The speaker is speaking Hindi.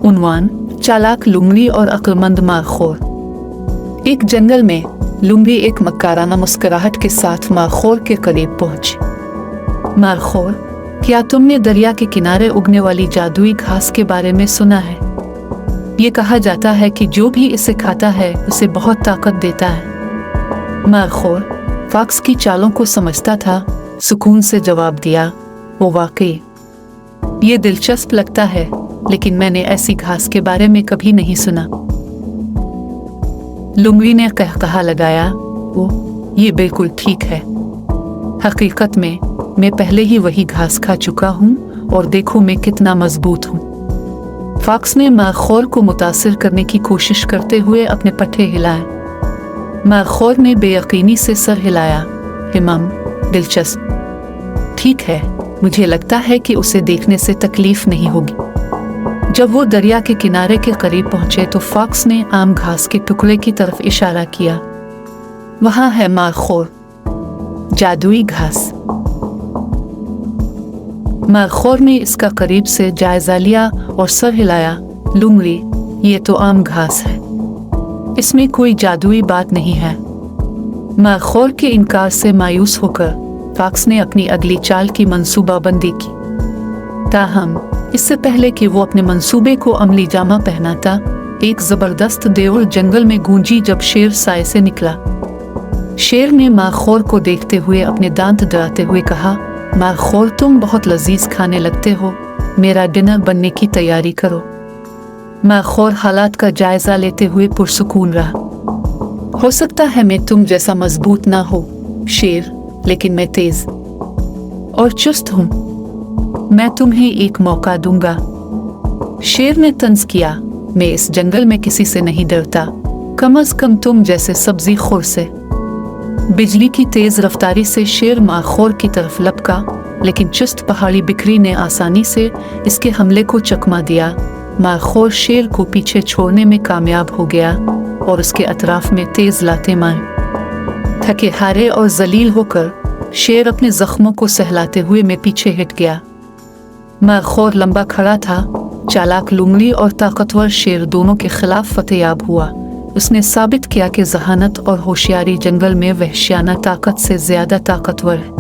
उन्वान: चालाक लुंगड़ी और अक्लमंद मारखोर। एक जंगल में लुंगड़ी एक मक्काराना मुस्कुराहट के साथ मारखोर के करीब पहुंची। मारखोर: क्या तुमने दरिया के किनारे उगने वाली जादुई घास के बारे में सुना है? ये कहा जाता है कि जो भी इसे खाता है उसे बहुत ताकत देता है। मारखोर फॉक्स की चालों को समझता था, सुकून से जवाब दिया, वो वाकई ये दिलचस्प लगता है, लेकिन मैंने ऐसी घास के बारे में कभी नहीं सुना। लुंगड़ी ने कहकहा लगाया, वो ये बिल्कुल ठीक है। हकीकत में मैं पहले ही वही घास खा चुका हूँ और देखो मैं कितना मजबूत हूँ। फॉक्स ने मारखोर को मुतासिर करने की कोशिश करते हुए अपने पट्टे हिलाए। मारखोर ने बेयकीनी से सर हिलाया। हिमम, दिलचस्प। ठीक है, मुझे लगता है कि उसे देखने से तकलीफ नहीं होगी। जब वो दरिया के किनारे के करीब पहुंचे तो फॉक्स ने आम घास के टुकड़े की तरफ इशारा किया। वहां है मारखोर, जादुई घास। मारखोर ने इसका करीब से जायजा लिया और सर हिलाया। लुंगड़ी, ये तो आम घास है, इसमें कोई जादुई बात नहीं है। मारखोर के इनकार से मायूस होकर फॉक्स ने अपनी अगली चाल की मंसूबाबंदी की। ताहम इससे पहले कि वो अपने मंसूबे को अमली जामा पहनाता, एक जबरदस्त देवल जंगल में गूंजी जब शेर साए से निकला। शेर ने मारखोर को देखते हुए अपने दांत डराते हुए कहा, मारखोर, तुम बहुत लजीज खाने लगते हो, मेरा डिनर बनने की तैयारी करो। मारखोर हालात का जायजा लेते हुए पुरसुकून रहा। हो सकता है मैं तुम जैसा मजबूत ना हो शेर, लेकिन मैं तेज और चुस्त हूँ। मैं तुम्हें एक मौका दूंगा। शेर ने तंज किया, मैं इस जंगल में किसी से नहीं डरता, कम अज कम तुम जैसे सब्जी खोर से। बिजली की तेज रफ्तारी से शेर मारखोर की तरफ लपका, लेकिन चुस्त पहाड़ी बिक्री ने आसानी से इसके हमले को चकमा दिया। मारखोर शेर को पीछे छोड़ने में कामयाब हो गया और उसके अतराफ में तेज लाते मारे। थके हारे और जलील होकर शेर अपने जख्मों को सहलाते हुए में पीछे हट गया। मारखोर लंबा खड़ा था। चालाक लुंगड़ी और ताकतवर शेर दोनों के खिलाफ फतेयाब हुआ। उसने साबित किया कि जहानत और होशियारी जंगल में वहशियाना ताकत से ज्यादा ताकतवर है।